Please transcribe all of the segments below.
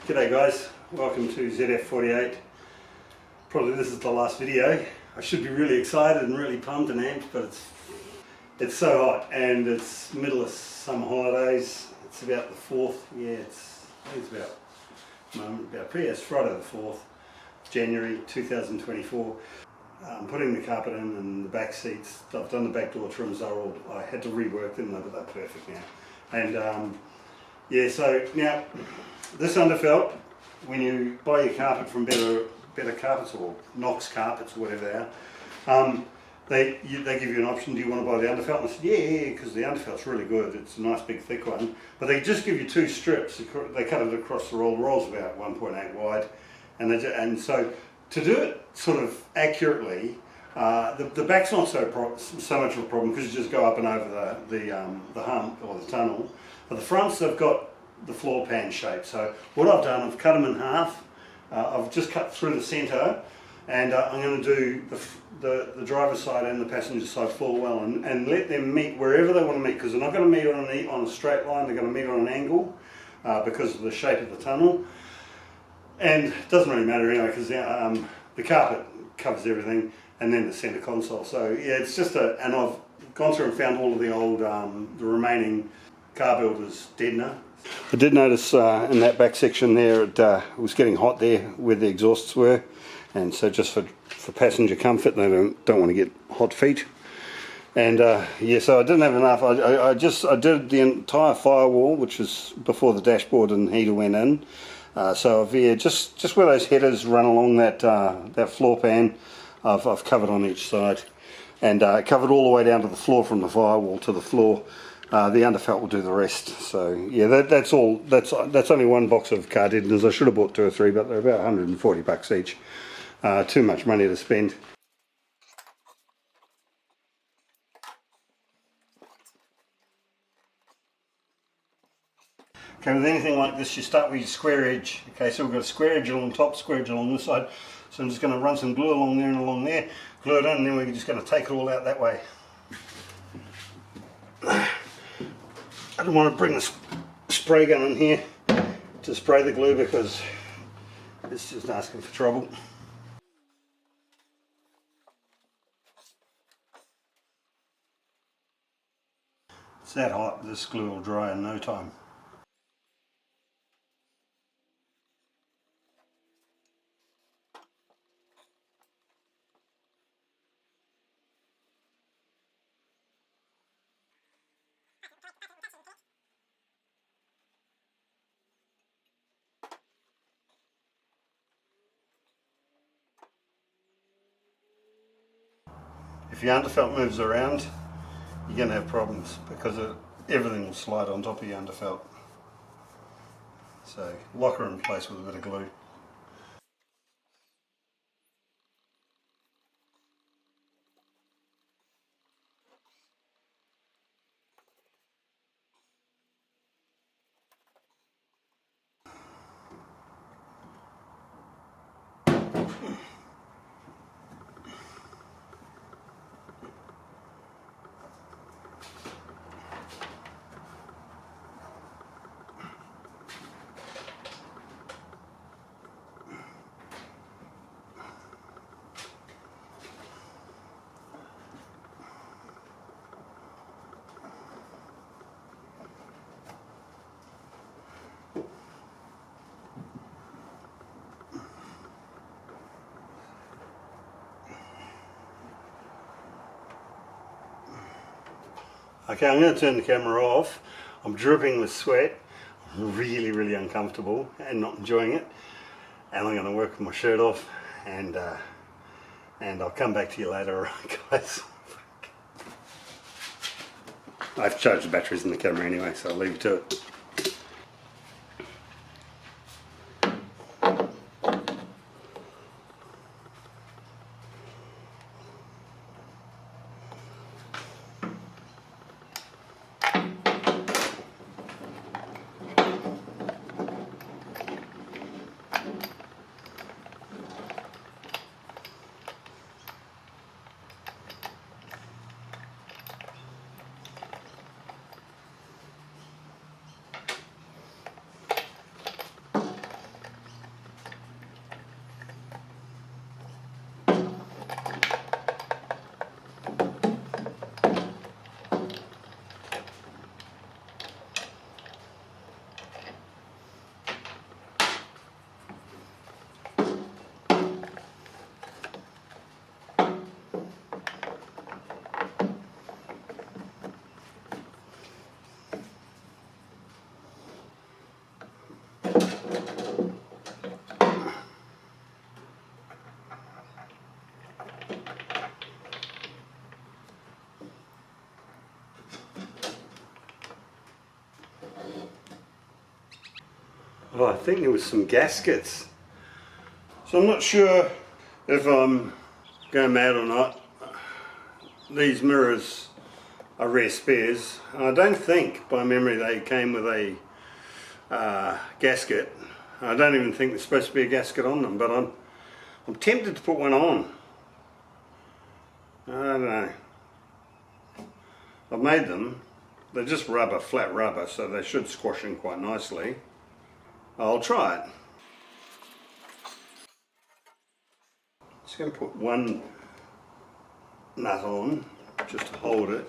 G'day guys, welcome to ZF48. Probably this is the last video. I should be really excited and really pumped and amped, but it's so hot and it's middle of summer holidays. It's about the 4th, I think it's Friday the 4th, January 2024. I'm putting the carpet in and the back seats. I've done the back door trims, I had to rework them, but they're perfect now. And so now this underfelt, when you buy your carpet from better carpets or Knox carpets or whatever they give you an option. Do you want to buy the underfelt? And I said yeah, because the underfelt's really good. It's a nice big thick one, but they just give you 2 strips. They cut it across the roll. The roll's about 1.8 wide, and so to do it sort of accurately, the back's not so much of a problem because you just go up and over the hump or the tunnel. But the fronts, they've got the floor pan shape. So what I've done, I've cut them in half. I've just cut through the centre, and I'm going to do the driver's side and the passenger side floor well, and let them meet wherever they want to meet, because they're not going to meet on a straight line. They're going to meet on an angle because of the shape of the tunnel. And it doesn't really matter anyway, because the carpet covers everything, and then the centre console. So yeah, it's just and I've gone through and found all of the old, the remaining car builders' deadener. I did notice in that back section there it was getting hot there where the exhausts were, and so just for passenger comfort, they don't want to get hot feet. And so I didn't have enough. I did the entire firewall, which was before the dashboard and heater went in. So just where those headers run along that floor pan, I've covered on each side, and covered all the way down to the floor from the firewall to the floor. The underfelt will do the rest. So yeah, that's all. That's only one box of car deadeners. I should have bought 2 or 3, but they're about $140 each. Too much money to spend. Okay, with anything like this, you start with your square edge. Okay, so we've got a square edge along top, square edge along this side. So I'm just going to run some glue along there and along there, glue it in, and then we're just going to take it all out that way. I don't want to bring the spray gun in here to spray the glue because it's just asking for trouble. It's that hot, this glue will dry in no time. If your underfelt moves around, you're going to have problems because everything will slide on top of your underfelt. So lock her in place with a bit of glue. Okay, I'm going to turn the camera off. I'm dripping with sweat. I'm really uncomfortable and not enjoying it. And I'm going to work with my shirt off, and I'll come back to you later, alright guys? I've charged the batteries in the camera anyway, so I'll leave you to it. Oh, I think there was some gaskets. So I'm not sure if I'm going mad or not. These mirrors are rare spares. I don't think by memory they came with a gasket. I don't even think there's supposed to be a gasket on them, but I'm tempted to put one on. I don't know. I've made them. They're just rubber, flat rubber, so they should squash in quite nicely. I'll try it. Just going to put one nut on, just to hold it.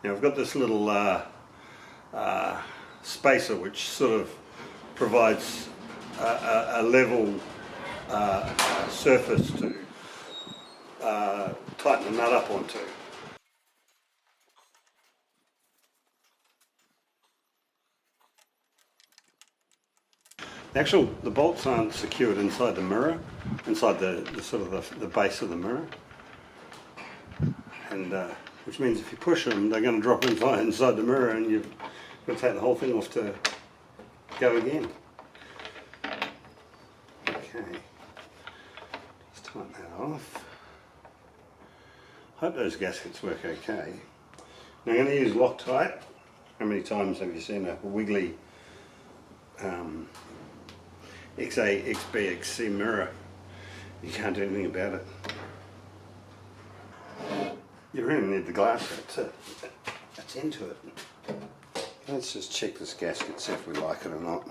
Now I've got this little spacer which sort of provides a level surface to tighten the nut up onto. The bolts aren't secured inside the mirror, inside the base of the mirror, and which means if you push them, they're going to drop inside the mirror, and you've got to take the whole thing off to go again. Okay, let's tighten that off. Hope those gaskets work okay. Now I'm going to use Loctite. How many times have you seen a wiggly XA, XB, XC mirror? You can't do anything about it. You really need the glass to attend to it. Let's just check this gasket, see if we like it or not.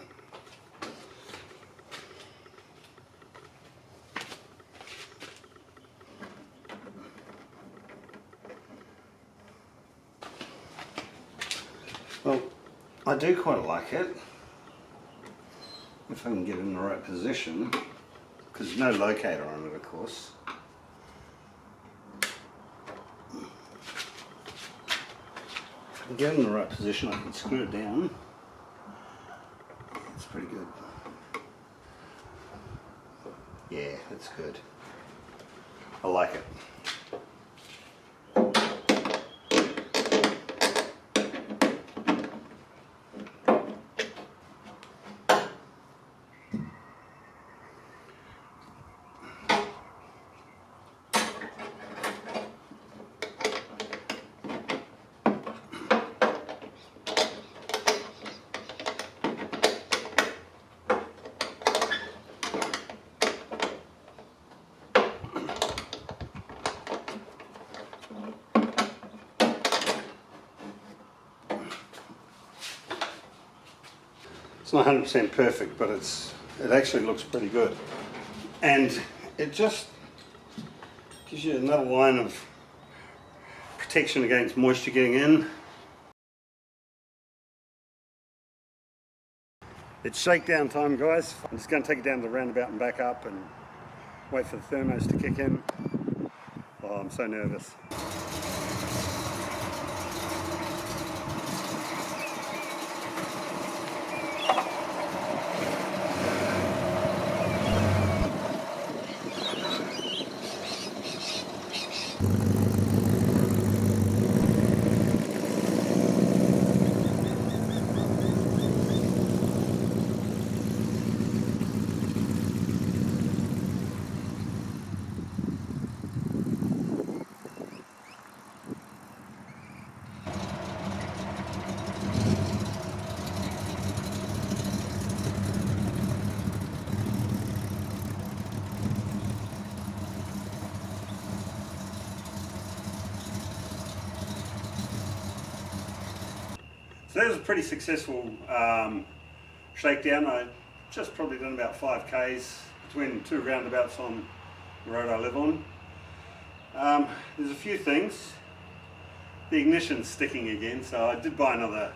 Well, I do quite like it, if I can get it in the right position, because there's no locator on it, of course. If I can get it in the right position, I can screw it down. That's pretty good. Yeah, that's good. I like it. It's not 100% perfect, but it actually looks pretty good, and it just gives you another line of protection against moisture getting in. It's shakedown time, guys. I'm just going to take it down to the roundabout and back up and wait for the thermos to kick in. Oh, I'm so nervous. So that was a pretty successful shakedown. I just probably done about 5Ks between two roundabouts on the road I live on. There's a few things. The ignition's sticking again, so I did buy another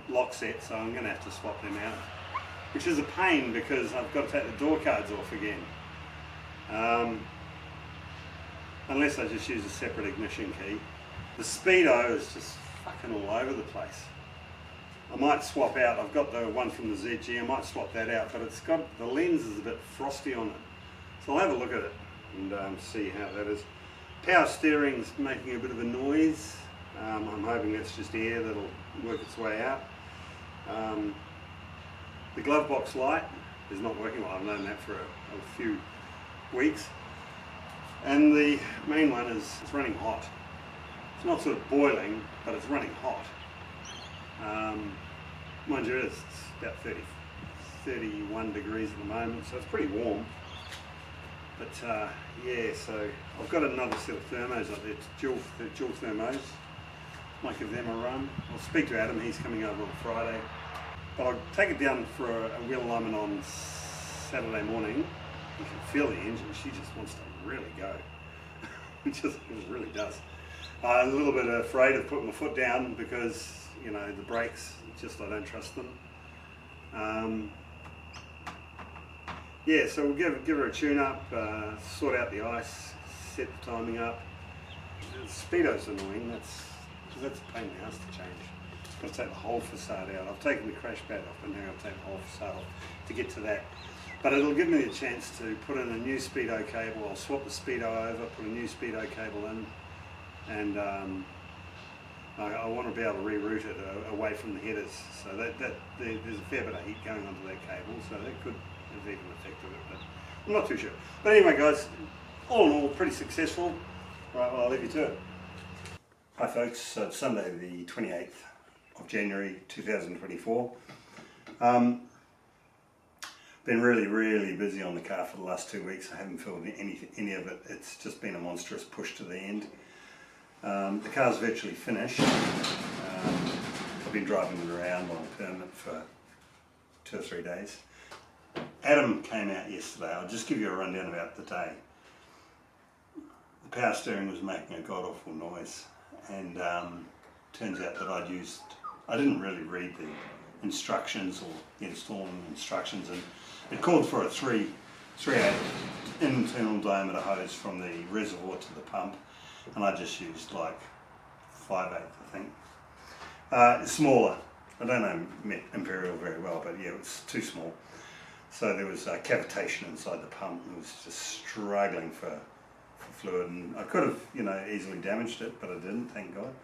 lock set, so I'm going to have to swap them out, which is a pain because I've got to take the door cards off again. Unless I just use a separate ignition key. The speedo is just fucking all over the place. I might swap out, I've got the one from the ZG, I might swap that out, but it's got, the lens is a bit frosty on it. So I'll have a look at it. and see how that is. Power steering's making a bit of a noise. I'm hoping that's just air that'll work its way out. The glove box light is not working well. I've known that for a few weeks. And the main one is it's running hot. It's not sort of boiling, but it's running hot. Mind you, it's about 31 degrees at the moment, so it's pretty warm. But yeah, so I've got another set of thermos up there, it's dual thermos. Might give them a run. I'll speak to Adam, he's coming over on Friday. But I'll take it down for a wheel alignment on Saturday morning. You can feel the engine, she just wants to really go. it really does. I'm a little bit afraid of putting my foot down because, you know, the brakes, just I don't trust them. Yeah, so we'll give her a tune up, sort out the ice, set the timing up. The speedo's annoying, that's a pain in the ass to change. I've got to take the whole facade out. I've taken the crash pad off, but now I'll take the whole facade off to get to that. But it'll give me a chance to put in a new speedo cable. I'll swap the speedo over, put a new speedo cable in, and I want to be able to reroute it away from the headers. So there's a fair bit of heat going onto that cable, so that could have even affected it, but I'm not too sure. But anyway guys, all in all, pretty successful. Right, well, I'll leave you to it. Hi folks, so it's Sunday the 28th of January 2024. Been really busy on the car for the last 2 weeks. I haven't filled any of it. It's just been a monstrous push to the end. The car's virtually finished. I've been driving it around on permit for 2 or 3 days. Adam came out yesterday. I'll just give you a rundown about the day. The power steering was making a god-awful noise, and turns out that I didn't really read the instructions or the installing instructions, and it called for a 3/8 internal diameter hose from the reservoir to the pump, and I just used like 5/8, I think. Smaller. I don't know Imperial very well, but yeah, it was too small. So there was cavitation inside the pump. It was just struggling for fluid, and I could have, you know, easily damaged it, but I didn't, thank God.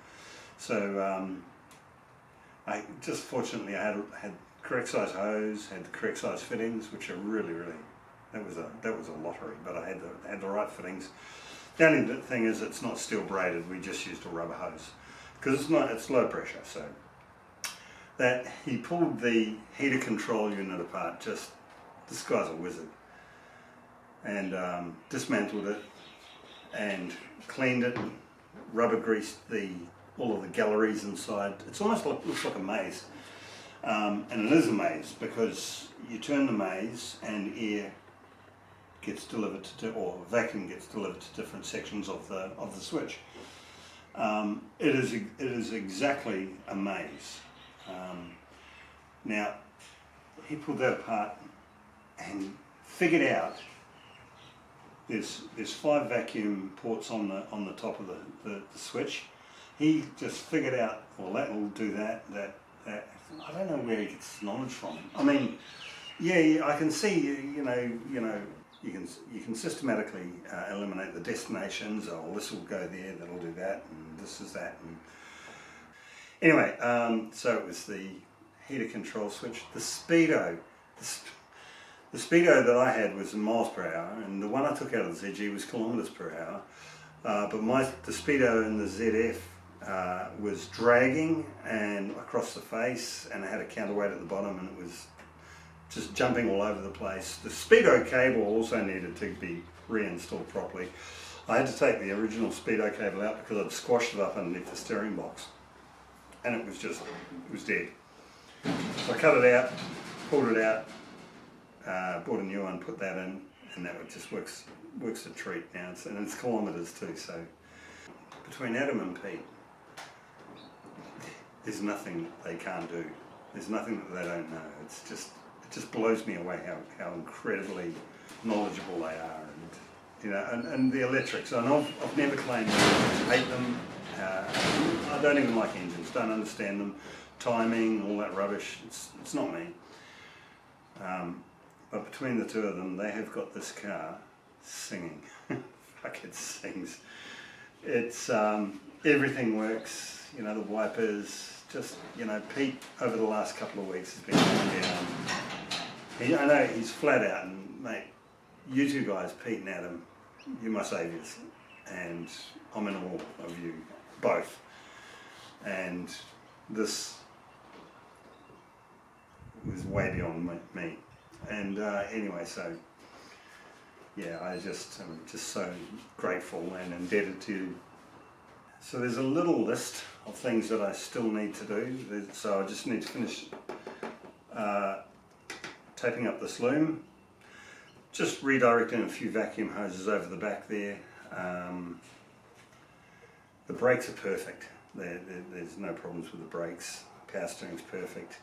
So I just fortunately I had correct size hose, had the correct size fittings, which are really that was a lottery, but I had the right fittings. The only thing is it's not steel braided. We just used a rubber hose because it's low pressure. So that he pulled the heater control unit apart. Just this guy's a wizard, and dismantled it and cleaned it, rubber greased all of the galleries inside. It's almost looks like a maze, and it is a maze because you turn the maze and air gets delivered to, or vacuum gets delivered to different sections of the switch. It is exactly a maze. Now he pulled that apart and figured out there's 5 vacuum ports on the top of the switch. He just figured out, well, that will do that. I don't know where he gets knowledge from. I mean, yeah, I can see, you can systematically eliminate the destinations. Oh, this will go there, that'll do that, and this is that. And anyway, so it was the heater control switch, the speedo. The speedo that I had was in miles per hour, and the one I took out of the ZG was kilometers per hour. But the speedo in the ZF was dragging and across the face, and it had a counterweight at the bottom, and it was just jumping all over the place. The speedo cable also needed to be reinstalled properly. I had to take the original speedo cable out because I'd squashed it up underneath the steering box, and it was dead. So I cut it out, pulled it out, bought a new one, put that in, and that just works a treat now. And it's kilometres too. So between Adam and Pete, there's nothing they can't do. There's nothing that they don't know. It just blows me away how incredibly knowledgeable they are, and the electrics. And I've never claimed to hate them. I don't even like engines. Don't understand them. Timing, all that rubbish. It's not me. But between the two of them, they have got this car singing. Fuck, it sings. It's everything works. You know, the wipers. Just, you know, Pete over the last couple of weeks has been going down. I know he's flat out, and mate, you two guys, Pete and Adam, you're my saviours, and I'm in awe of you both. And this was way beyond me. And anyway, so yeah, I'm just so grateful and indebted to you. So there's a little list of things that I still need to do. So I just need to finish taping up this loom, just redirecting a few vacuum hoses over the back there. The brakes are perfect. There's no problems with the brakes. Power steering's perfect.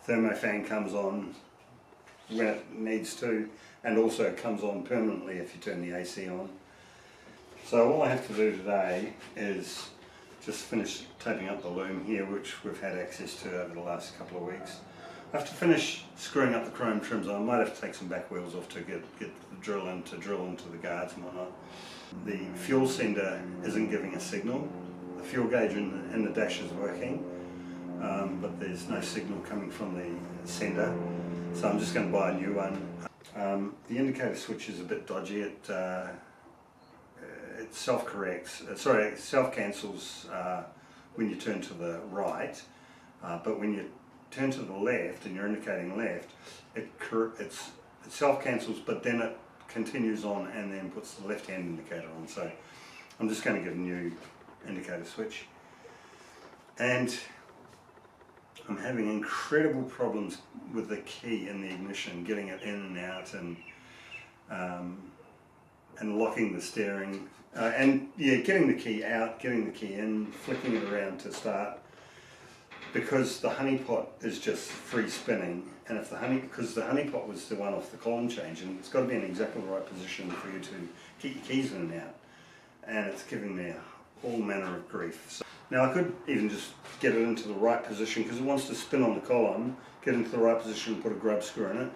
Thermofan comes on when it needs to, and also comes on permanently if you turn the AC on. So all I have to do today is just finish taping up the loom here, which we've had access to over the last couple of weeks. I have to finish screwing up the chrome trims. I might have to take some back wheels off to get the drill into the guards and whatnot. The fuel sender isn't giving a signal. The fuel gauge in the dash is working, but there's no signal coming from the sender. So I'm just going to buy a new one. The indicator switch is a bit dodgy. It self-corrects, self-cancels when you turn to the right, but when you turn to the left and you're indicating left, it self-cancels, but then it continues on and then puts the left-hand indicator on. So I'm just going to get a new indicator switch. And I'm having incredible problems with the key in the ignition, getting it in and out, and locking the steering, and yeah, getting the key out, getting the key in, flicking it around to start, because the honeypot is just free spinning, and because the honeypot was the one off the column change, and it's got to be in exactly the right position for you to get your keys in and out, and it's giving me all manner of grief. So, now I could even just get it into the right position, because it wants to spin on the column, get into the right position, put a grub screw in it,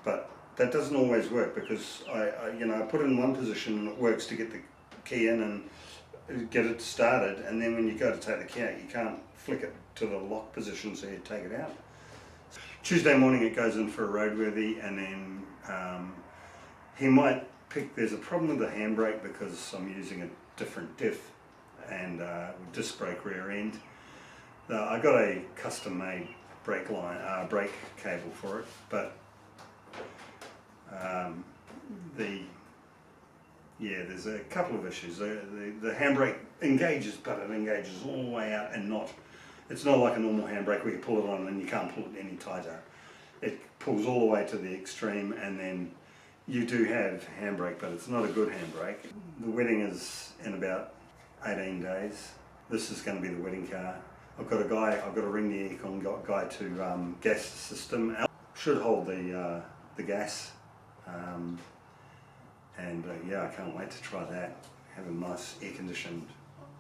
but that doesn't always work, because I put it in one position and it works to get the key in and get it started, and then when you go to take the key out, you can't flick it to the lock position, so you take it out. Tuesday morning it goes in for a roadworthy, and then he might pick, there's a problem with the handbrake because I'm using a different diff and disc brake rear end. I got a custom made brake cable for it, but there's a couple of issues. The handbrake engages, but it engages all the way out, and it's not like a normal handbrake where you pull it on and you can't pull it any tighter. It pulls all the way to the extreme, and then you do have handbrake, but it's not a good handbrake. The wedding is in about 18 days. This is going to be the wedding car. I've got to ring the econ guy to gas the system. Should hold the gas. Yeah, I can't wait to try that. Have a nice air-conditioned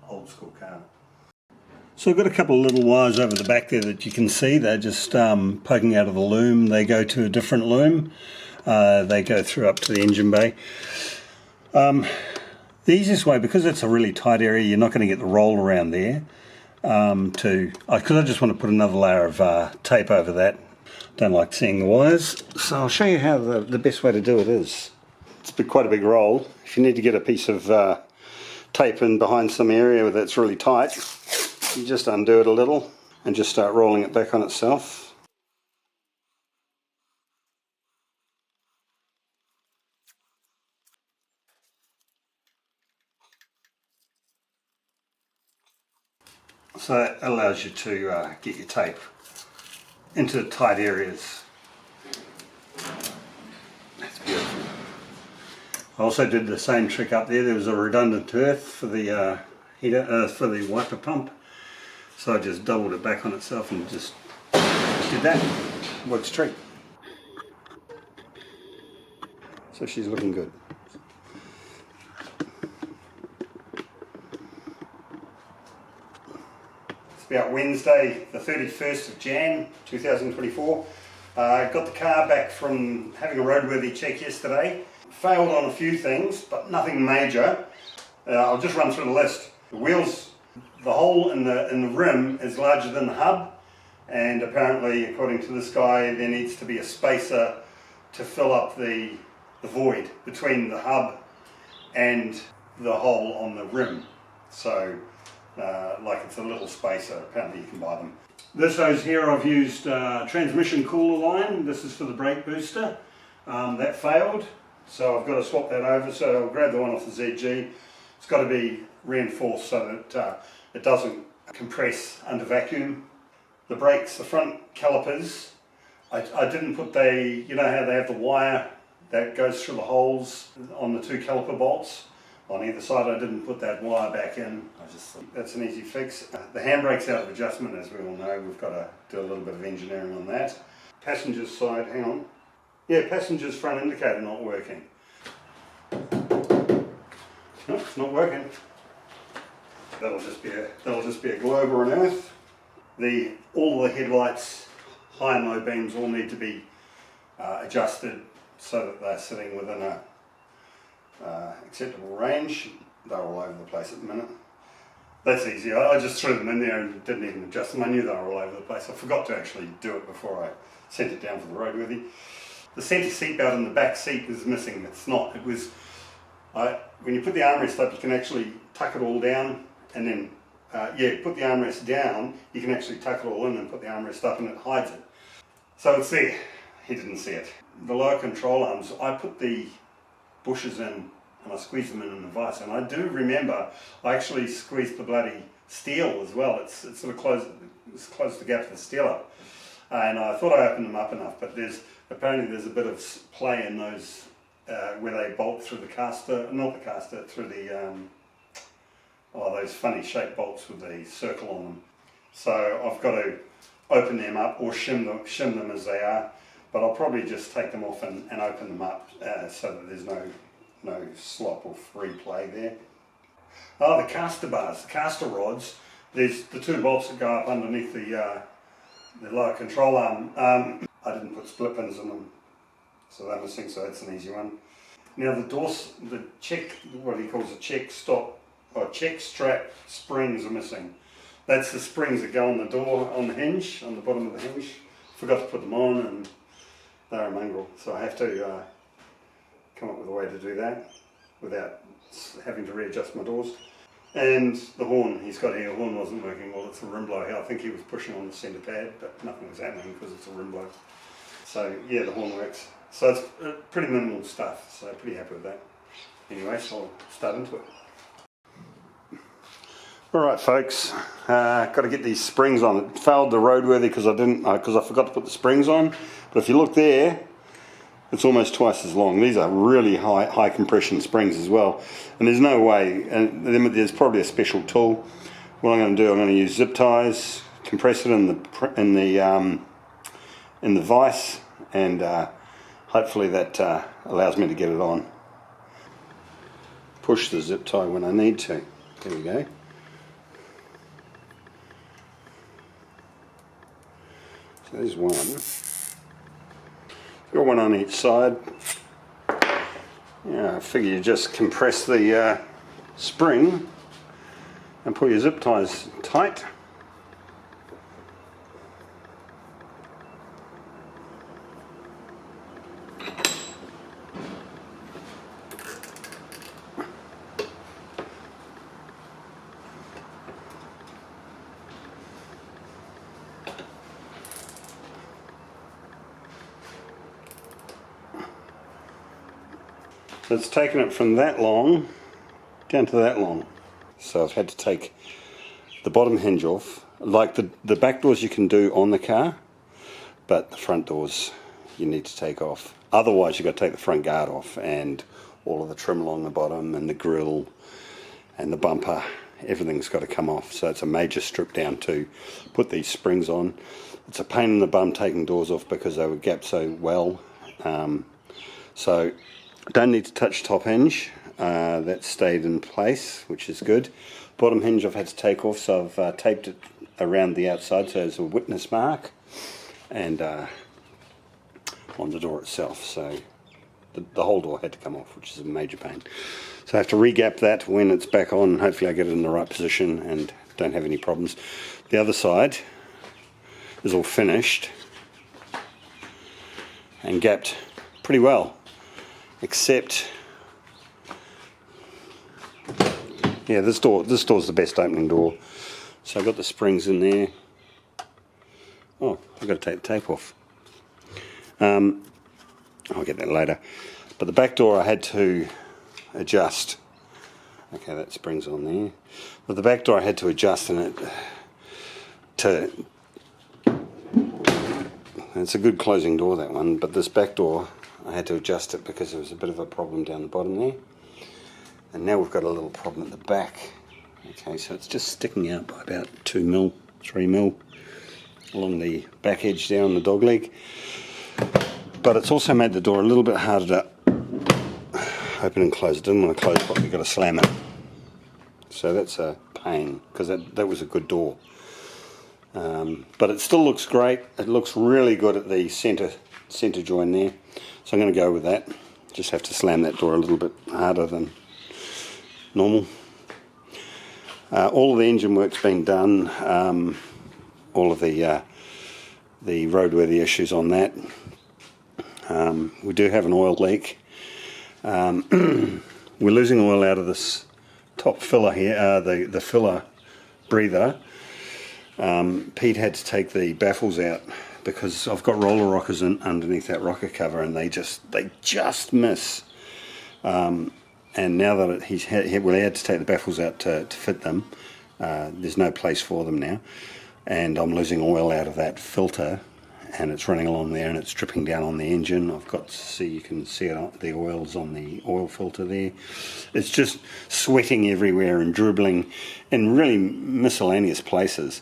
old school car. So I've got a couple of little wires over the back there that you can see. They're just poking out of the loom. They go to a different loom. They go through up to the engine bay. The easiest way, because it's a really tight area, you're not going to get the roll around there. Because I just want to put another layer of tape over that. Don't like seeing the wires, so I'll show you how the best way to do it is. It's quite a big roll. If you need to get a piece of tape in behind some area that's really tight, you just undo it a little and just start rolling it back on itself. So that allows you to get your tape into tight areas. That's beautiful. I also did the same trick up there. There was a redundant earth for the heater, for the wiper pump. So I just doubled it back on itself and just did that. Works a treat. So she's looking good. It's about Wednesday, the 31st of Jan 2024. I got the car back from having a roadworthy check yesterday. failed on a few things, but nothing major. I'll just run through the list. The wheels, the hole in the rim is larger than the hub, and apparently, according to this guy, there needs to be a spacer to fill up the void between the hub and the hole on the rim. So, like it's a little spacer, apparently you can buy them. This hose here I've used transmission cooler line. This is for the brake booster. That failed, so I've got to swap that over. So I'll grab the one off the ZG. It's got to be reinforced so that it doesn't compress under vacuum. The brakes, the front calipers, I didn't put you know how they have the wire that goes through the holes on the two caliper bolts? On either side, I didn't put that wire back in. I just thought that's an easy fix. The handbrake's out of adjustment, as we all know. We've got to do a little bit of engineering on that. Passenger's side, hang on. Yeah, passenger's front indicator not working. No, it's not working. That'll just be a globe or an earth. All the headlights, high and low beams, all need to be adjusted so that they're sitting within a acceptable range. They're all over the place at the minute. That's easy. I just threw them in there and didn't even adjust them. I knew they were all over the place. I forgot to actually do it before I sent it down for the Roadworthy. The centre seat belt in the back seat is missing. It's not. It was. When you put the armrest up, you can actually tuck it all down, and then put the armrest down. You can actually tuck it all in and put the armrest up, and it hides it. So it's there. He didn't see it. The lower control arms, I put the bushes in and I squeezed them in the vise, and I do remember I actually squeezed the bloody steel as well. It's sort of closed the gap to the steel up, and I thought I opened them up enough, but apparently there's a bit of play in those where they bolt through the caster, not the caster, through the those funny shaped bolts with the circle on them. So I've got to open them up or shim them as they are. But I'll probably just take them off and open them up so that there's no slop or free play there. Oh, the caster bars, the caster rods. There's the two bolts that go up underneath the lower control arm. I didn't put split pins in them, so they're missing. So that's an easy one. Now the check, what he calls a check stop or check strap springs are missing. That's the springs that go on the door, on the hinge, on the bottom of the hinge. Forgot to put them on, and they're a mongrel, so I have to come up with a way to do that without having to readjust my doors. And the horn, he's got here, the horn wasn't working well. It's a rim blow here. I think he was pushing on the centre pad, but nothing was happening because it's a rim blow. So yeah, the horn works. So it's pretty minimal stuff, so pretty happy with that. Anyway, so I'll start into it. Alright folks, got to get these springs on. It failed the Roadworthy because I forgot to put the springs on. But if you look there, it's almost twice as long. These are really high compression springs as well. And there's no way, and there's probably a special tool. What I'm going to do, I'm going to use zip ties, compress it in the vise, and hopefully that allows me to get it on. Push the zip tie when I need to. There we go. So there's one. Got one on each side. Yeah, I figure you just compress the spring and pull your zip ties tight. So it's taken it from that long down to that long. So I've had to take the bottom hinge off. Like the back doors you can do on the car, but the front doors you need to take off. Otherwise you've got to take the front guard off and all of the trim along the bottom and the grille and the bumper. Everything's got to come off. So it's a major strip down to put these springs on. It's a pain in the bum taking doors off because they were gapped so well. So don't need to touch top hinge. That stayed in place, which is good. Bottom hinge I've had to take off, so I've taped it around the outside so there's a witness mark, and on the door itself. So the whole door had to come off, which is a major pain. So I have to re-gap that when it's back on. Hopefully I get it in the right position and don't have any problems. The other side is all finished and gapped pretty well, except, yeah, this door's the best opening door. So I've got the springs in there. Oh, I've got to take the tape off. I'll get that later. But the back door I had to adjust. Okay, that spring's on there. But the back door I had to adjust, and it's a good closing door, that one, but this back door I had to adjust it because there was a bit of a problem down the bottom there. And now we've got a little problem at the back. Okay, so it's just sticking out by about 2 mil, 3 mil along the back edge there on the dog leg. But it's also made the door a little bit harder to open and close. I didn't want to close it, but we've got to slam it. So that's a pain, because that was a good door. But it still looks great. It looks really good at the center join there. So I'm going to go with that. Just have to slam that door a little bit harder than normal. All of the engine work's been done. All of the roadworthy issues on that. We do have an oil leak. We're losing oil out of this top filler here, the filler breather. Pete had to take the baffles out because I've got roller rockers underneath that rocker cover, and they just miss. And now that he had to take the baffles out to fit them, there's no place for them now, and I'm losing oil out of that filter, and it's running along there and it's dripping down on the engine. I've got to see, you can see it, the oil's on the oil filter there. It's just sweating everywhere and dribbling in really miscellaneous places.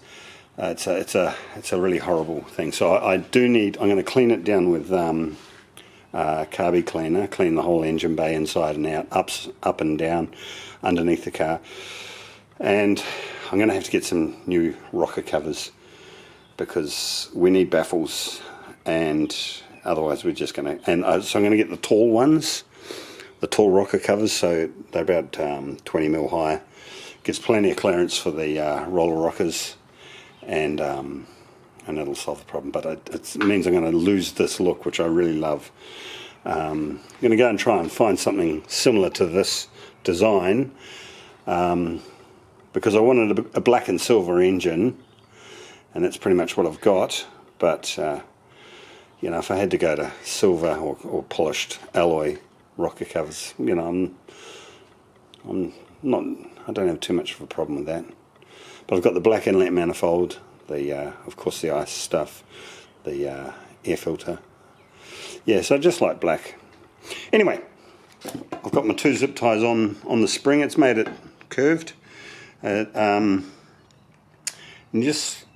It's a really horrible thing. So I'm going to clean it down with carby cleaner, clean the whole engine bay inside and out, up and down underneath the car. And I'm going to have to get some new rocker covers, because we need baffles, and otherwise we're just going to, so I'm going to get the tall ones, the tall rocker covers, so they're about 20 mil high. Gives plenty of clearance for the roller rockers, and it'll solve the problem. But it means I'm going to lose this look, which I really love. I'm going to go and try and find something similar to this design, because I wanted a black and silver engine, and that's pretty much what I've got. But you know, if I had to go to silver or polished alloy rocker covers, you know, I don't have too much of a problem with that. But I've got the black inlet manifold, of course the ice stuff, the air filter. Yeah, so I just like black. Anyway, I've got my 2 zip ties on the spring. It's made it curved. And just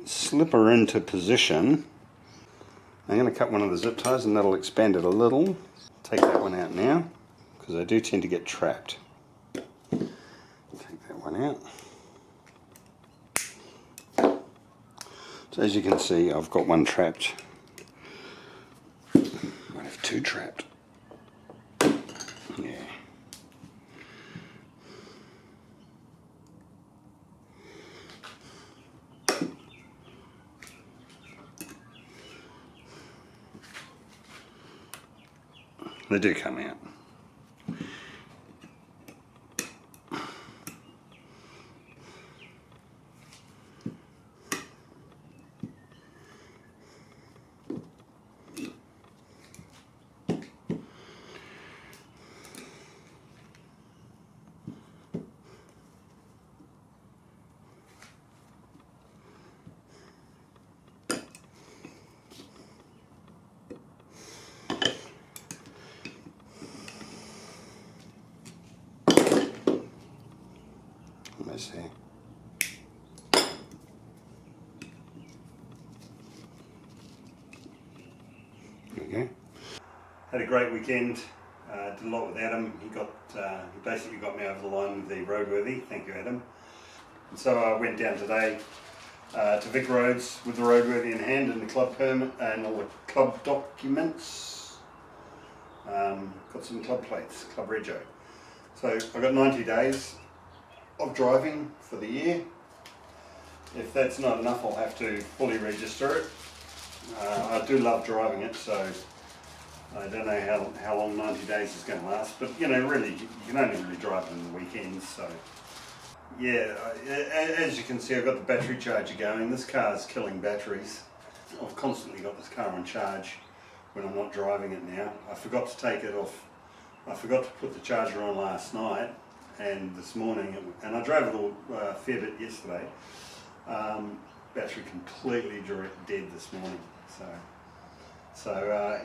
slip her into position. I'm going to cut one of the zip ties, and that'll expand it a little. Take that one out now, because I do tend to get trapped. Take that one out. So as you can see, I've got one trapped. Might have 2 trapped. Yeah. They do come out. Let's see. There we go. Had a great weekend. Did a lot with Adam. He basically got me over the line with the Roadworthy. Thank you, Adam. And so I went down today to Vic Roads with the Roadworthy in hand and the club permit and all the club documents. Got some club plates, Club Rego. So I've got 90 days of driving for the year. If that's not enough, I'll have to fully register it. I do love driving it, so I don't know how long 90 days is going to last, but you know, really, you can only really drive on the weekends, so yeah, as you can see, I've got the battery charger going. This car's killing batteries. I've constantly got this car on charge when I'm not driving it now. I forgot to take it off. I forgot to put the charger on last night and this morning, and I drove it all a fair bit yesterday. Battery completely dead this morning, so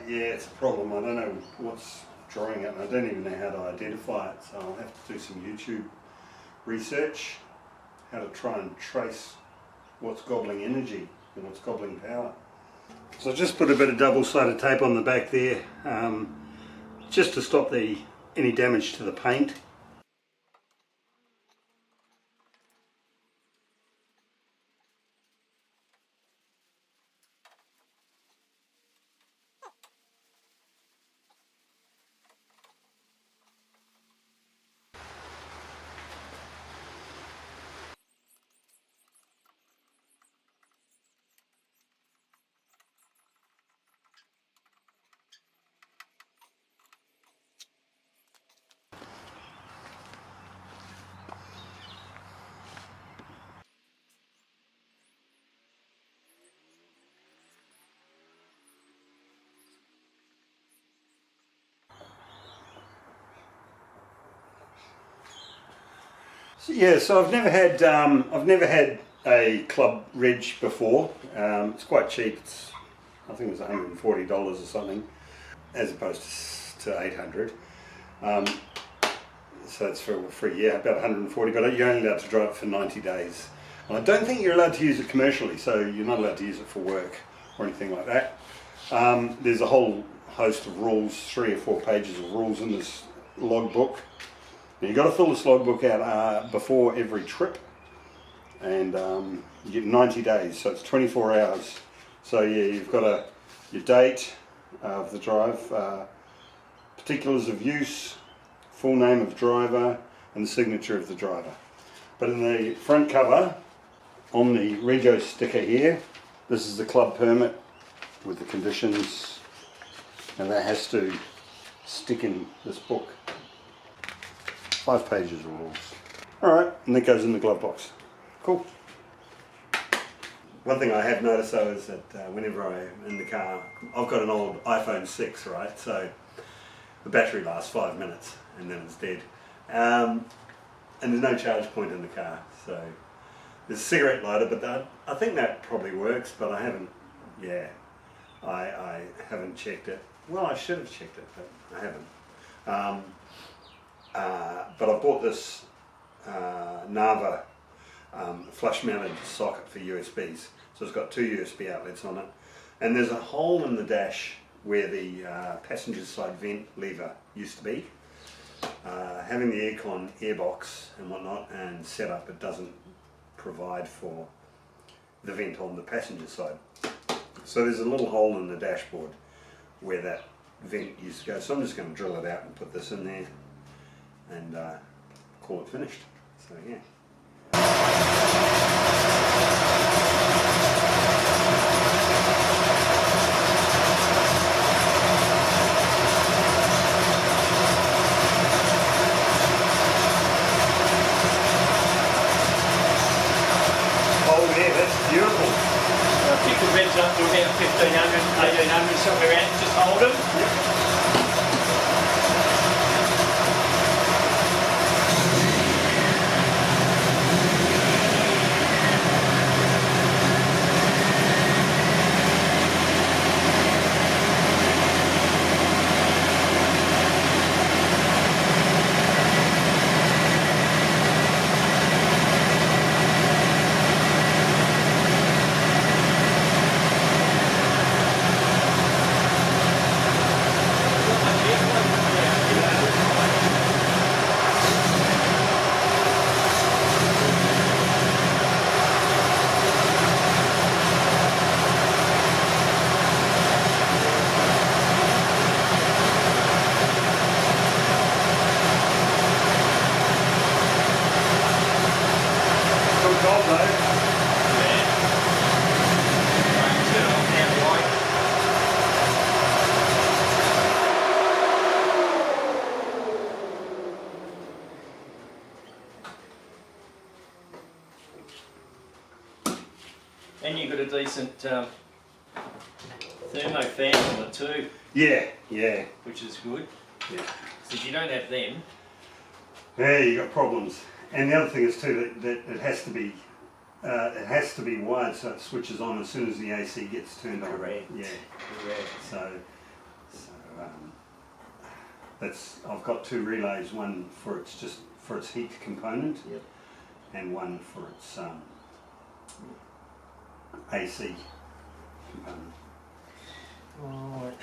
yeah, it's a problem. I don't know what's drawing it, and I don't even know how to identify it, so I'll have to do some YouTube research, how to try and trace what's gobbling energy and what's gobbling power. So I just put a bit of double-sided tape on the back there, just to stop any damage to the paint. Yeah, so I've never had a Club Reg before. It's quite cheap. I think it was $140 or something, as opposed to $800. So it's for a year, about $140. But you're only allowed to drive it for 90 days. And I don't think you're allowed to use it commercially, so you're not allowed to use it for work or anything like that. There's a whole host of rules, 3 or 4 pages of rules in this logbook. Now you've got to fill this logbook out before every trip, and you get 90 days, so it's 24 hours. So yeah, you've got your date of the drive, particulars of use, full name of driver, and the signature of the driver. But in the front cover, on the Rego sticker here, this is the club permit with the conditions, and that has to stick in this book. 5 pages of rules. Alright, and that goes in the glove box. Cool. One thing I have noticed though is that whenever I'm in the car, I've got an old iPhone 6, right? So the battery lasts 5 minutes and then it's dead. And there's no charge point in the car. So there's a cigarette lighter, but I think that probably works, but I haven't, I haven't checked it. Well, I should have checked it, but I haven't. But I bought this Nava flush mounted socket for USBs. So it's got 2 USB outlets on it. And there's a hole in the dash where the passenger side vent lever used to be. Having the aircon airbox and whatnot and set up, it doesn't provide for the vent on the passenger side. So there's a little hole in the dashboard where that vent used to go. So I'm just going to drill it out and put this in there and call it finished. So yeah. Oh yeah, that's beautiful. I'll pick the reds up to about 1500, 1800, somewhere around, just hold them. Yep. thermo fans on it too. Yeah, yeah. Which is good. Yeah. So if you don't have them, yeah, you got problems. And the other thing is too that it has to be wired so it switches on as soon as the AC gets turned on. Correct. Yeah. Correct. So that's I've got 2 relays, one for its heat component, yep, and one for its AC component. Alright.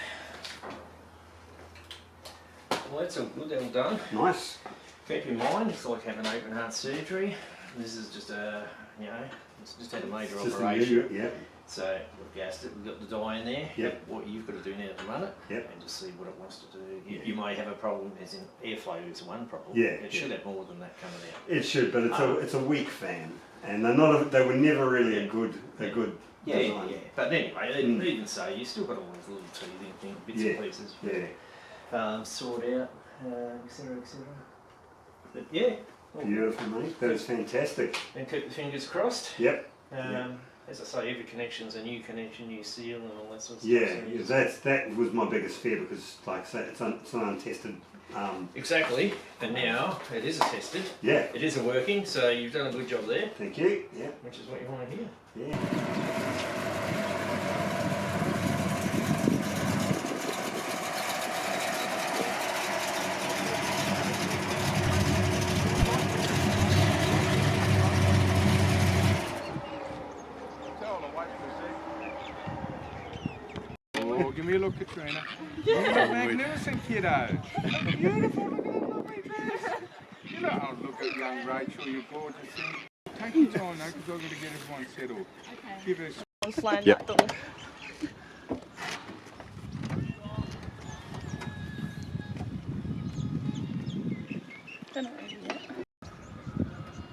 Well, that's all good, all done. Nice. Keep in mind, it's like having open heart surgery. This is just it's just had a major operation. Yeah. So we've gassed it, we've got the dye in there. Yep. What you've got to do now to run it, yep, and just see what it wants to do. You may have a problem, as in airflow is one problem. Yeah. It should have more than that coming out. It should, but it's a weak fan, and they were never really a good design. Yeah. But anyway, even so, you still got all those little teething things, bits and pieces. Yeah. Sort out, etc. But yeah. Beautiful, mate. That is fantastic. And keep the fingers crossed. Yep. As I say, every connection's a new connection, new seal, and all that sort of stuff. stuff. That was my biggest fear because, like I say, it's an untested. Exactly, and now it is attested. Yeah. It is working, so you've done a good job there. Thank you. Yeah. Which is what you want to hear. Yeah. Oh, give me a look, Katrina. You look magnificent, kiddo. Beautiful, look at that lovely dress. You know, oh, look at young Rachel, you're gorgeous. Take your time, though, because I've got to get everyone settled. Okay. Give her a... Slam that door. They're not ready yet.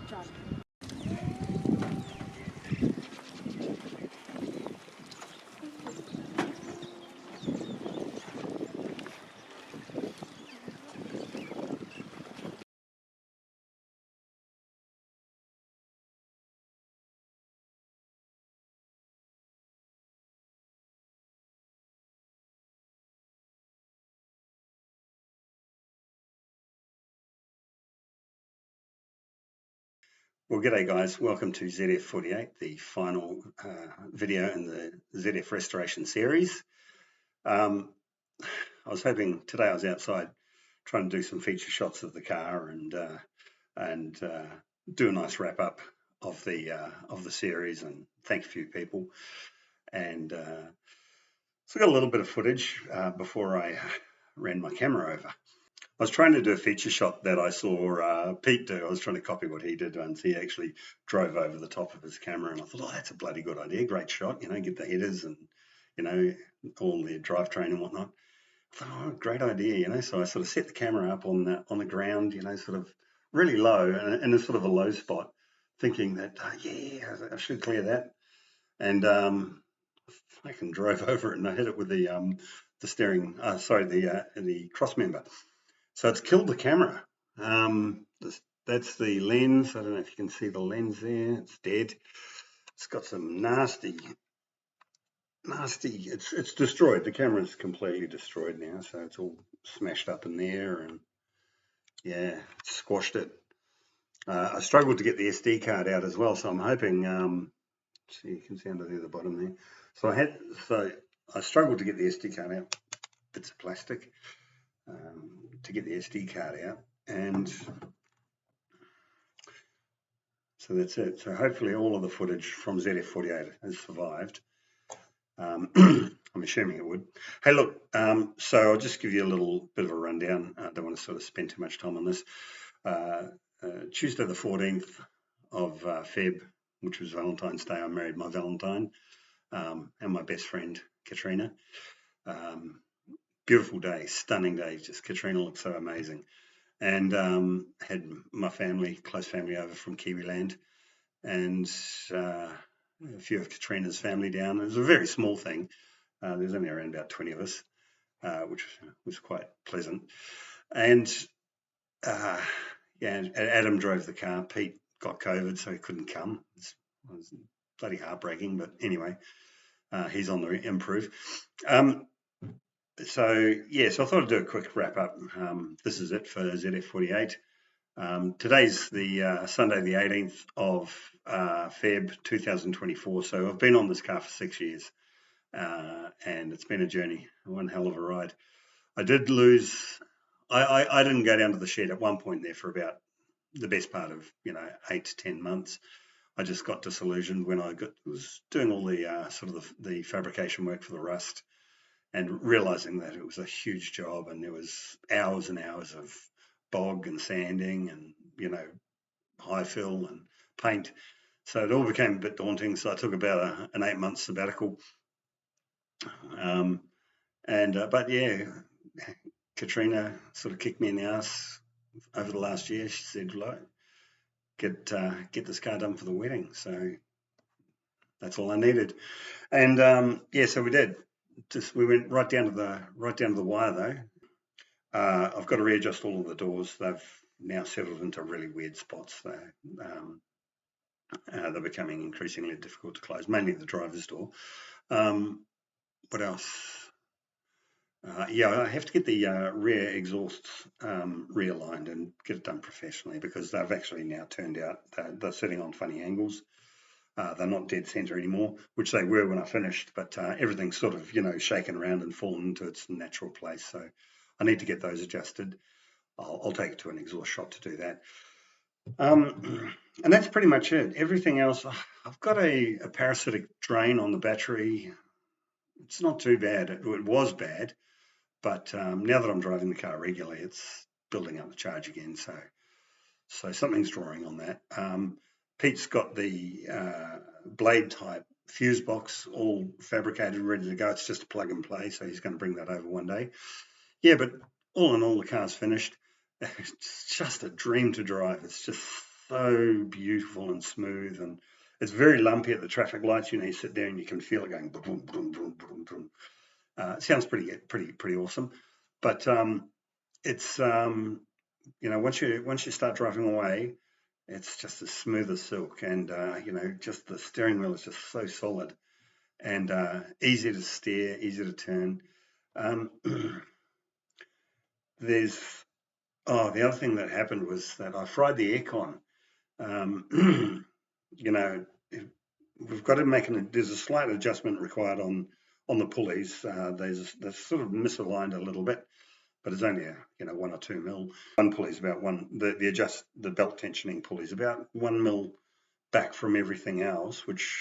John. Well, g'day guys, welcome to ZF48, the final video in the ZF restoration series. I was hoping, today I was outside trying to do some feature shots of the car and do a nice wrap up of the series and thank a few people. And so I got a little bit of footage before I ran my camera over. I was trying to do a feature shot that I saw Pete do. I was trying to copy what he did once. He actually drove over the top of his camera, and I thought, oh, that's a bloody good idea. Great shot, get the headers and, all the drivetrain and whatnot. I thought, oh, great idea, So I sort of set the camera up on the ground, sort of really low and in a sort of a low spot, thinking that, I should clear that. And I can drove over it and I hit it with the steering, the cross member. So it's killed the camera. That's the lens. I don't know if you can see the lens there. It's dead. It's got some nasty. It's destroyed. The camera's completely destroyed now. So it's all smashed up in there, and squashed it. I struggled to get the SD card out as well. So I'm hoping. See, you can see under there, the bottom there. So I struggled to get the SD card out. Bits of plastic. To get the SD card out, and so that's it. So hopefully all of the footage from ZF48 has survived. I'm assuming it would. Hey, look, so I'll just give you a little bit of a rundown. I don't want to sort of spend too much time on this. Tuesday the 14th of Feb, which was Valentine's Day, I married my Valentine and my best friend, Katrina. Beautiful day, stunning day. Just Katrina looked so amazing. And had my family, close family over from Kiwiland, and a few of Katrina's family down. It was a very small thing. There's only around about 20 of us, which was quite pleasant. And Adam drove the car. Pete got COVID, so he couldn't come. It was bloody heartbreaking, but anyway. he's on the improve. So I thought I'd do a quick wrap up. This is it for ZF48. Today's the Sunday, the 18th of Feb 2024. So I've been on this car for 6 years, and it's been a journey, one hell of a ride. I did lose. I didn't go down to the shed at one point there for about the best part of 8 to 10 months. I just got disillusioned when I was doing all the sort of the fabrication work for the rust, and realizing that it was a huge job, and there was hours and hours of bog and sanding and high fill and paint. So it all became a bit daunting. So I took about an 8-month sabbatical. But yeah, Katrina sort of kicked me in the ass over the last year. She said, "Look, get this car done for the wedding." So that's all I needed. And so we did. We went right down to the wire though. I've got to readjust all of the doors. They've now settled into really weird spots. They're becoming increasingly difficult to close, mainly the driver's door. What else? I have to get the rear exhausts realigned and get it done professionally, because they've actually now turned out they're sitting on funny angles. They're not dead center anymore, which they were when I finished, but everything's sort of shaken around and fallen into its natural place. So I need to get those adjusted. I'll take it to an exhaust shop to do that. And that's pretty much it. Everything else, I've got a parasitic drain on the battery. It's not too bad. It was bad, but now that I'm driving the car regularly, it's building up the charge again. So something's drawing on that. Pete's got the blade type fuse box all fabricated, ready to go. It's just a plug and play, so he's going to bring that over one day. Yeah, but all in all, the car's finished. It's just a dream to drive. It's just so beautiful and smooth, and it's very lumpy at the traffic lights. You sit there and you can feel it going boom, boom, boom, boom, boom. It sounds pretty awesome, but it's once you start driving away, it's just as smooth as silk, and just the steering wheel is just so solid and easy to steer, easy to turn. The other thing that happened was that I fried the aircon. We've got to there's a slight adjustment required on the pulleys. They're sort of misaligned a little bit, but it's only 1 or 2 mil. One pulley is about the belt tensioning pulley is about 1 mil back from everything else, which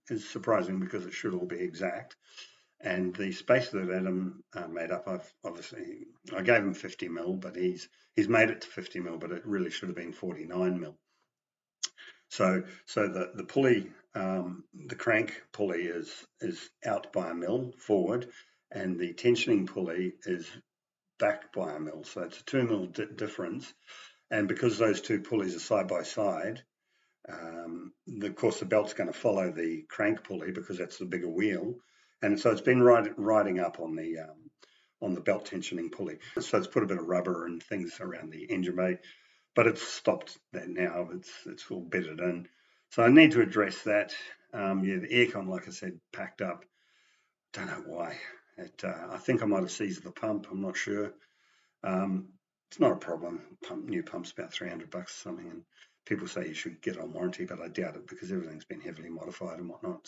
is surprising because it should all be exact. And the space that Adam made up, I gave him 50 mil, but he's made it to 50 mil, but it really should have been 49 mil. So the pulley, the crank pulley is out by 1 mil forward, and the tensioning pulley is back by 1 mil. So it's a 2 mil difference. And because those two pulleys are side by side, of course the belt's going to follow the crank pulley because that's the bigger wheel. And so it's been riding up on the belt tensioning pulley. So it's put a bit of rubber and things around the engine bay, but it's stopped that now. It's all bedded in. So I need to address that. The aircon, like I said, packed up. Don't know why. I think I might have seized the pump. I'm not sure. It's not a problem. New pump's about $300 or something, and people say you should get on warranty, but I doubt it because everything's been heavily modified and whatnot.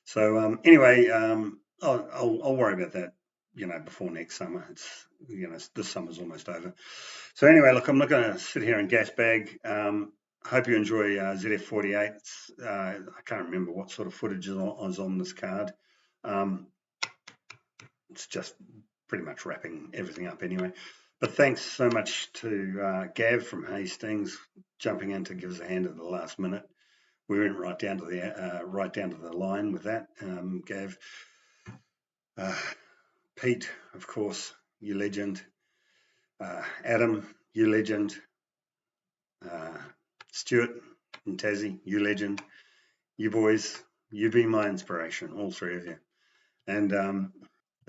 So anyway, I'll worry about that, before next summer. It's, this summer's almost over. So anyway, look, I'm not going to sit here and gas bag. Hope you enjoy ZF48. I can't remember what sort of footage is on this card. It's just pretty much wrapping everything up anyway. But thanks so much to Gav from Hastings jumping in to give us a hand at the last minute. We went right down to the line with that, Gav. Pete, of course, you legend. Adam, you legend. Stuart and Tassie, you legend. You boys, you be my inspiration, all three of you. And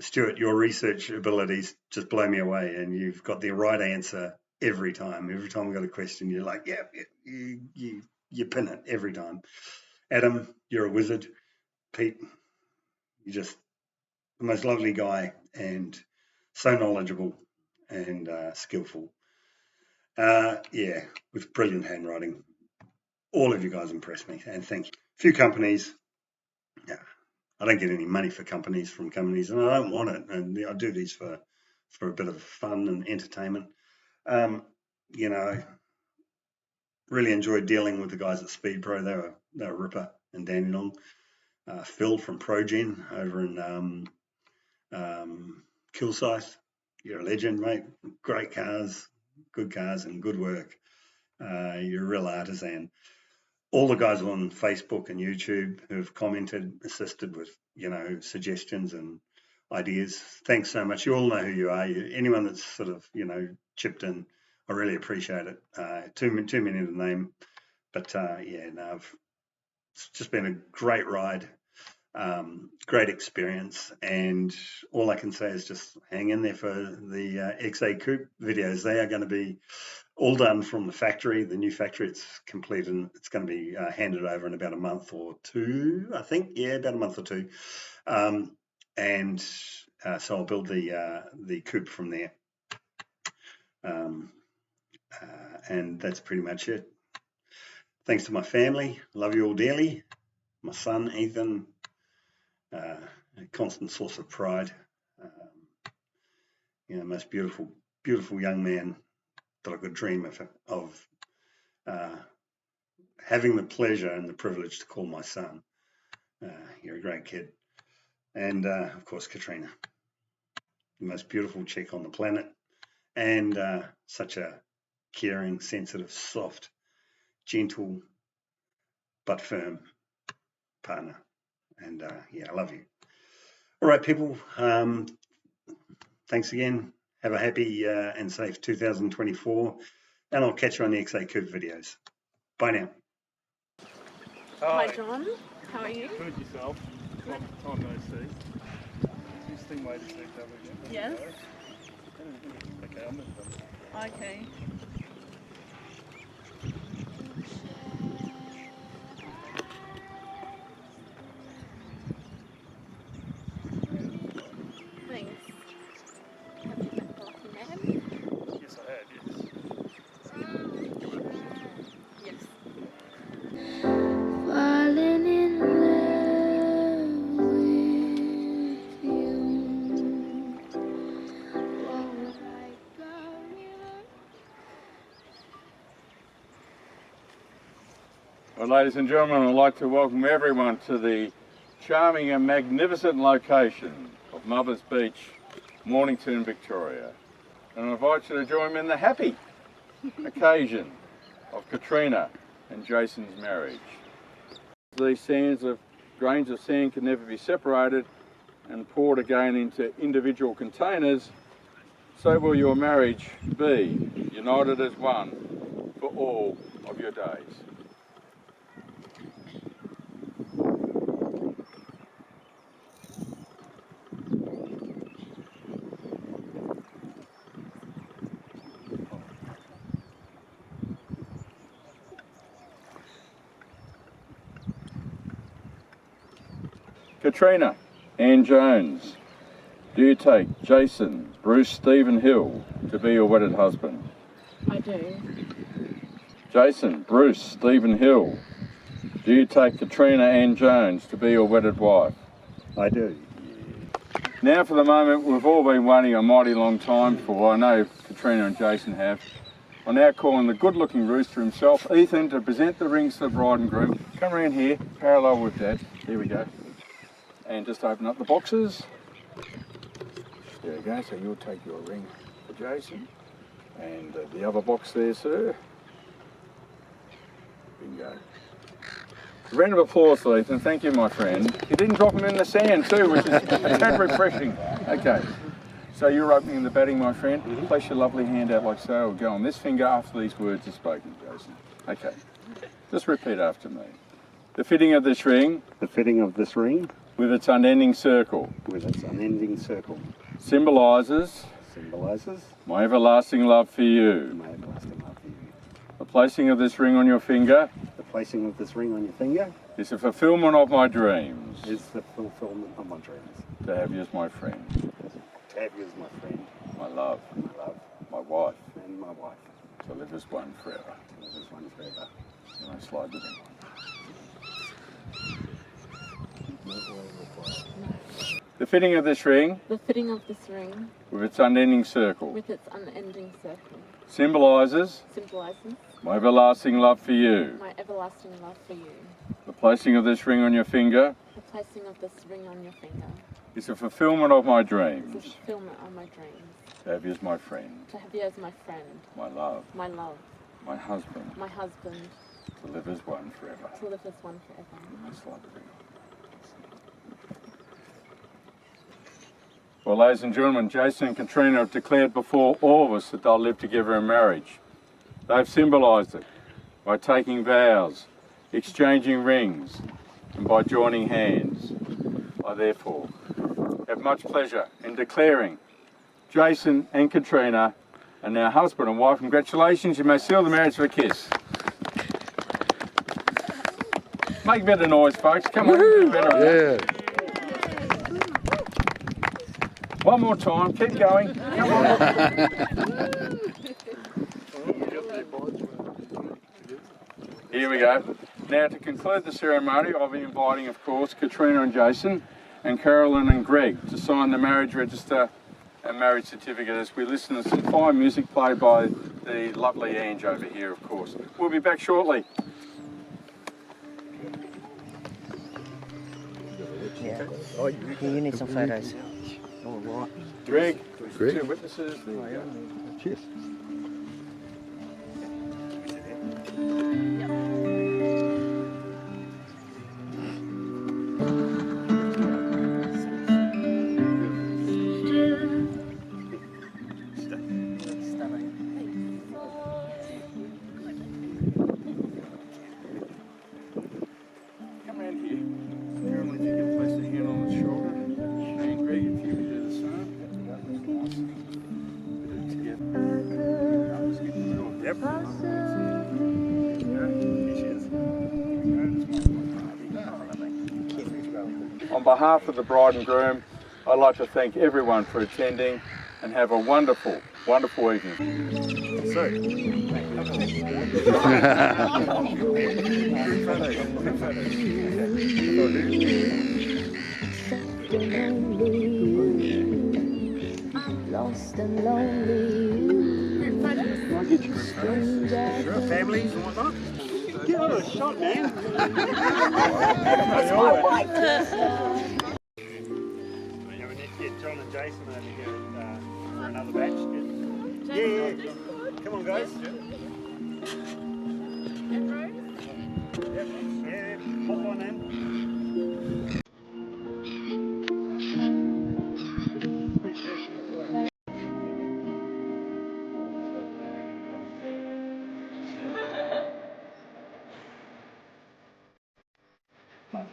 Stuart, your research abilities just blow me away, and you've got the right answer every time. Every time I've got a question, you're like, yeah, you pin it every time. Adam, you're a wizard. Pete, You're just the most lovely guy and so knowledgeable and skillful. Yeah, with brilliant handwriting. All of you guys impressed me, and thank you. A few companies, yeah, I don't get any money for companies from companies, and I don't want it. And I do these for a bit of fun and entertainment. You know, really enjoyed dealing with the guys at Speed Pro. They were Ripper and Dandenong. Phil from ProGen over in Kilsyth. You're a legend, mate. Great cars, good cars, and good work. You're a real artisan. All the guys on Facebook and YouTube who've commented, assisted with, suggestions and ideas. Thanks so much. You all know who you are. Anyone that's sort of, chipped in, I really appreciate it. Too many to name, but it's just been a great ride, great experience, and all I can say is just hang in there for the XA Coupe videos. They are going to be all done from the factory, the new factory. It's complete and it's going to be handed over in about a month or two, I think. Yeah, about a month or two. So I'll build the coupe from there. And that's pretty much it. Thanks to my family. Love you all dearly. My son, Ethan, a constant source of pride. Most beautiful young man that I could dream of having the pleasure and the privilege to call my son. You're a great kid. And of course, Katrina, the most beautiful chick on the planet, and such a caring, sensitive, soft, gentle, but firm partner. And I love you. All right, people. Thanks again. Have a happy and safe 2024, and I'll catch you on the XA Coupe videos. Bye now. Hi John, how are you? Good yourself. Time no see. Interesting way to see each other again. Yes. Okay, I'll move them. Okay. Thanks. Have you met the lucky man? Yes, I have, yes. Yes. Falling in love with you. What would I go with? Well, ladies and gentlemen, I'd like to welcome everyone to the charming and magnificent location of Mothers Beach, Mornington, Victoria. And I invite you to join me in the happy occasion of Katrina and Jason's marriage. These grains of sand can never be separated and poured again into individual containers. So will your marriage be united as one for all of your days. Katrina Ann Jones, do you take Jason Bruce Stephen Hill to be your wedded husband? I do. Jason Bruce Stephen Hill, do you take Katrina Ann Jones to be your wedded wife? I do. Now for the moment we've all been waiting a mighty long time for. I know Katrina and Jason have. I'm now calling the good-looking rooster himself, Ethan, to present the rings to the bride and groom. Come around here, parallel with Dad. Here we go. And just open up the boxes. There we go, so you'll take your ring for Jason. And the other box there, sir. Bingo. A round of applause for Ethan, thank you my friend. You didn't drop him in the sand too, which is a tad refreshing. Okay, so you're opening the batting my friend. Place your lovely hand out like so. We'll go on this finger after these words are spoken, Jason. Okay, just repeat after me. The fitting of this ring. The fitting of this ring. With its unending circle. With its unending circle. Symbolises. Symbolises. My everlasting love for you. My everlasting love for you. The placing of this ring on your finger. The placing of this ring on your finger. It's the fulfillment of my dreams It's the fulfillment of my dreams. to have you as my friend, To have you as my friend, my love, my love, my wife, and my wife. to live as one forever. To live as one forever. And I slide it in. The fitting of this ring, The fitting of this ring, with its unending circle, with its unending circle, symbolises symbolizes my everlasting love for you. my everlasting love for you. The placing of this ring on your finger The placing of this ring on your finger is the fulfillment of my is the dreams fulfillment of my dreams. to have you as my friend, To have you as my friend, my love, my love, my husband, my husband, to live as one forever. to live as one forever. I slide it in. Well, ladies and gentlemen, Jason and Katrina have declared before all of us that they'll live together in marriage. They've symbolised it by taking vows, exchanging rings, and by joining hands. I therefore have much pleasure in declaring Jason and Katrina are now husband and wife. Congratulations, you may seal the marriage with a kiss. Make a bit of noise, folks. Come on, do better. Yeah. One more time, keep going. Come on. Here we go. Now to conclude the ceremony, I'll be inviting, of course, Katrina and Jason and Carolyn and Greg to sign the marriage register and marriage certificate as we listen to some fine music played by the lovely Ange over here, of course. We'll be back shortly. Yeah. You need some photos. Greg, Greg. two witnesses. There you go. Cheers. Come around here. Carolyn, if you can place a hand on his shoulder. And Greg, if you can do the same. Put it together. I'll just get the middle. Yep. On behalf of the bride and groom, I'd like to thank everyone for attending and have a wonderful, wonderful evening. Lost and lonely. I'll get you sure, families and whatnot. Give it a shot, man. That's my wife. We need to get John and Jason over here for another batch. Yeah. Come on, guys. Yeah, hop on in. Bye.